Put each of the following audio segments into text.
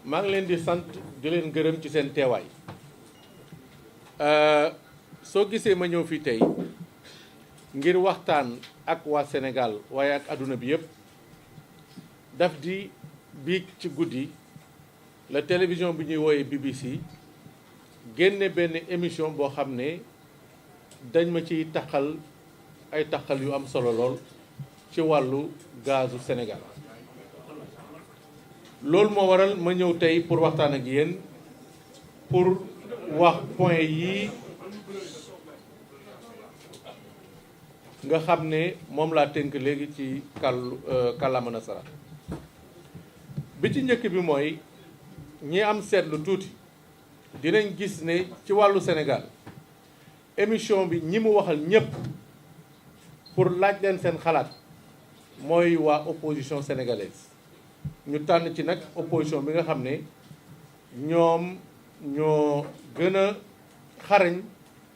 maa ngi leen di sant di leen gërëm ci seen teewaay soo gisee ma ñëw fii tey ngir waxtaan ak waa Sénégal waaye ak àdduna bi yëpp daf di biig ci guddi la télévision bi ñuy wooyee BBC génne benn émission boo xam ne dañ ma ciy taxal ay taxal yu am solo lool ci wàllu gazu Sénégal loolu moo waral ma ñëw tey pour waxtaan ak yéen pour wax point yi nga xam ne moom laa tënk léegi ci kàllaama nasaraan bi ci njëkk bi mooy ñi am seetlu tuuti dinañ gis ne ci wàllu Sénégal émission bi ñi mu waxal ñëpp pour laaj leen seen xalaat mooy waa opposition sénégalaise ñu tànn ci nag opposition bi nga xam ne ñoom ñoo gën a xarañ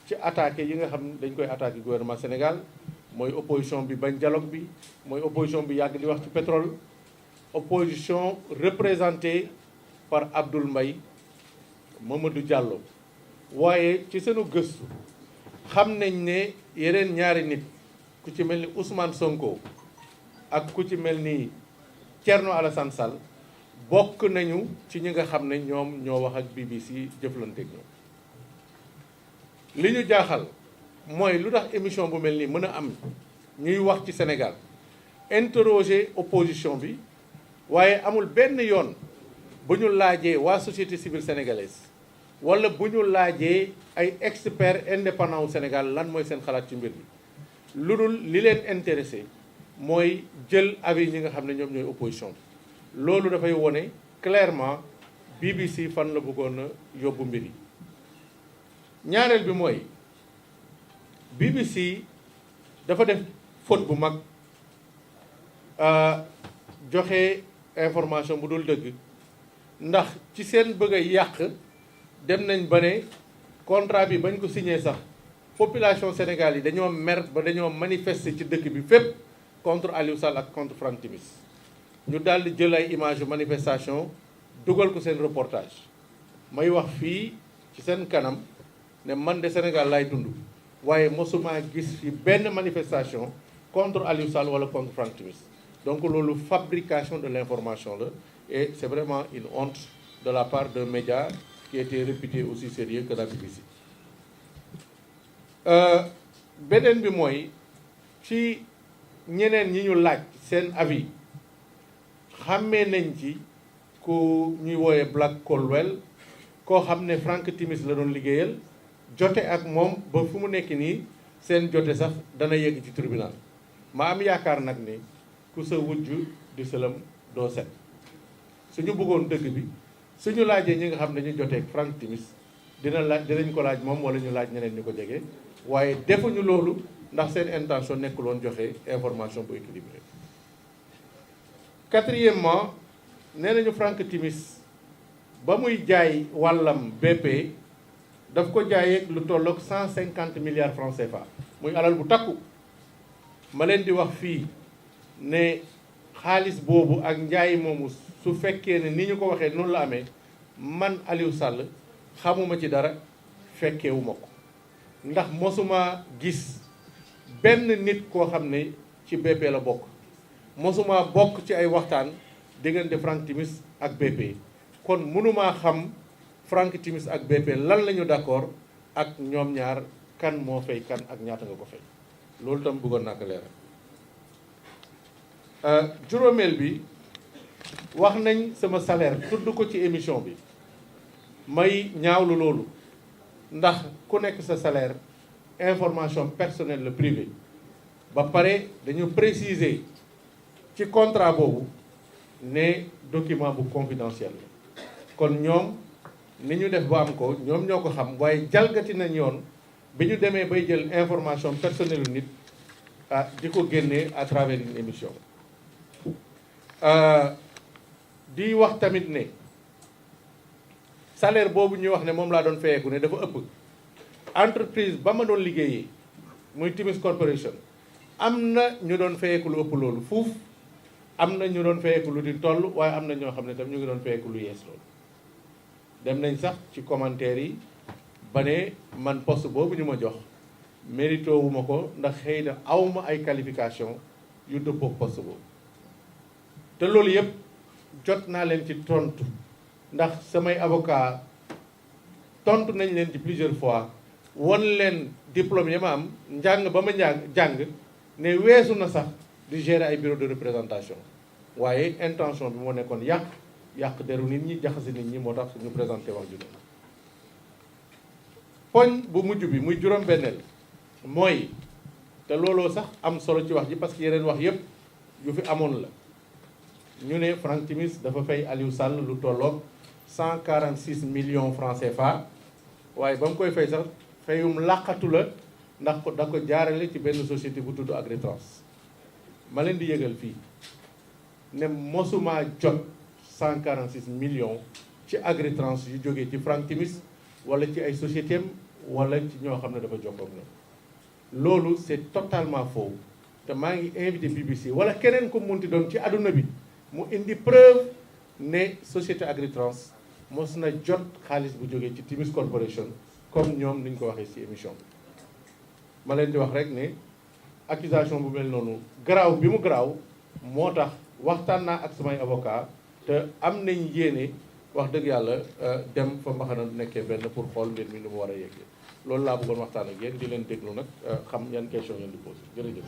ci attaqué yi nga xam ne dañ koy attaqué gouvernement Sénégal mooy opposition bi bañ dialogue bi mooy opposition bi yàgg di wax ci pétrole opposition représentée par Abdoul Mbaye Mamadou Diallo waaye ci seenu gëstu xam nañ ne yeneen ñaari nit ku ci mel ni Ousmane Sonko ak ku ci mel ni Thierno Alassane Sall bokk nañu ci ñi nga xam ne ñoom ñoo wax ak BBC jëflanteeg ñoom li ñu jaaxal mooy lu tax émission bu mel nii mën a am ñuy wax ci Sénégal interroger opposition bi waaye amul benn yoon bu ñu laajee waa société civile sénégalaise wala bu ñu laajee ay experts indépendants wu Sénégal lan mooy seen xalaat ci mbir bi lu dul li leen intéressé mooy jël avis ñi nga xam ne ñoom ñooy opposition bi loolu dafay wone clairement BBC fan la bëggoon a yóbbu mbir yi ñaareel bi mooy BBC dafa def faute bu mag joxe information bu dul dëgg ndax ci seen bëgg a yàq dem nañ ba ne contrat bi bañ ko signé sax population Sénégal yi dañoo mer ba dañoo manifester ci dëkk bi fépp contre Aliou Sall ak contre Franck Timis ñu daal di jël ay image manifestation dugal ko seen reportage may wax fii ci seen kanam ne man de Sénégal laay dund waaye mosuma gis fi benn manifestation contre Aliou Sall wala contre Franck Timis donc loolu fabrication de l'information la et c'est vraiment une honte de la part d'un média qui était réputé aussi sérieux que la BBC beneen bi mooy ci ñeneen ñi ñu laaj seen avis xàmmee nañ ci ku ñuy wooyee Black Colwell koo xam ne Franck Timis la doon liggéeyal jote ak moom ba fu mu nekk nii seen jote sax dana yegg ci tribunal ma am yaakaar nag ni ku sa wujj di sëlam doo set suñu bëggoon dëgg bi suñu laajee ñi nga xam ne ñu jotee ak Franck Timis dinañ ko laaj moom wala ñu laaj ñeneen ñu ko jege waaye defuñu loolu ndax seen intention nekkul woon joxe information bu équilibré quatrièmement nee nañu Franck Timis ba muy jaay wàllam BP daf ko jaayee lu tolloog 150 milliards francs CFA muy alal bu takku ma leen di wax fii ne xaalis boobu ak njaay moomu su fekkee ne ni ñu ko waxee noonu la amee man Aliou Sall xamuma ci dara fekkewuma ko ndax mosuma gis benn nit koo xam ne ci BP la bokk mosuma bokk ci ay waxtaan diggante Franck Timis ak BP kon mënumaa xam Franck Timis ak BP lan la ñu d'accord ak ñoom ñaar kan moo fay kan ak ñaata nga ko fay loolu tam bëggoon naa ko leeral juróomeel bi wax nañ sama salaire tudd ko ci émission bi may ñaawlu loolu ndax ku nekk sa salaire information personnelle la privée ba pare dañu préciser ci contrat boobu ne document bu confidentiel la kon ñoom ni ñu def ba am ko ñoom ñoo ko xam waaye jalgati nañ yoon bi ñu demee bay jël information personnelle nit di ko génnee à travers une émission di wax tamit ne salaire boobu ñuy wax ne moom laa doon fayeeku ne dafa ëpp entreprise ba ma doon liggéeyee muy Timis Corporation am na ñu doon fayeeku lu ëpp loolu fuuf am na ñu doon fayeeku lu di toll waaye am na ñoo xam ne tam ñu ngi doon fayeeku lu yees loolu dem nañ sax ci commentaire yi ba ne man poste boobu ñu ma jox mérito wu ma ko ndax xëy na awma ay qualification yu dëppoo poste boobu te loolu yëpp jot naa leen ci tontu ndax samay avocat tontu nañ leen ci plusieurs fois won leen diplôme yi ma am njàng ba ma jàng ne weesu na sax di gérer ay bureau de représentation waaye intention bi moo nekkoon yàq deru nit ñi jaxase nit ñi moo tax ñu présenté wax ju noonu poñ bu mujj bi muy juróom-benneel mooy te looloo sax am solo ci wax ji parce que yeneen wax yépp yu fi amoon la ñu ne Franck Timis dafa fay Aliou Sall lu tolloog 146 millions francs CFA waaye ba mu koy fay sax fayum làqatu la ndax ko da ko jaarale ci benn société bu tudd Agritrans ma leen di yëgal fii ne mosuma jot 146 millions ci Agritrans yu jógee ci Franck Timis wala ci ay société am wala ci ñoo xam ne dafa jokkoog ñoom loolu c'est totalement faux te maa ngi invité BBC wala keneen ko munti doon ci àdduna bi mu indi preuve ne société Agritrans mos na jot xaalis bu jógee ci Timis Corporation comme ñoom niñ ko waxee ci émission bi ma leen di wax rek ne accusation bu mel noonu garaaw bi mu garaaw moo tax waxtaan naa ak samay avocat te am nañ yéene wax dëgg yàlla dem fa mbaxana nekkee benn pour xool mbir mi nu mu war a yeggee loolu laa bëggoon waxtaan ak yéen di leen déglu nag xam yan question ngeen di posé jërëjëf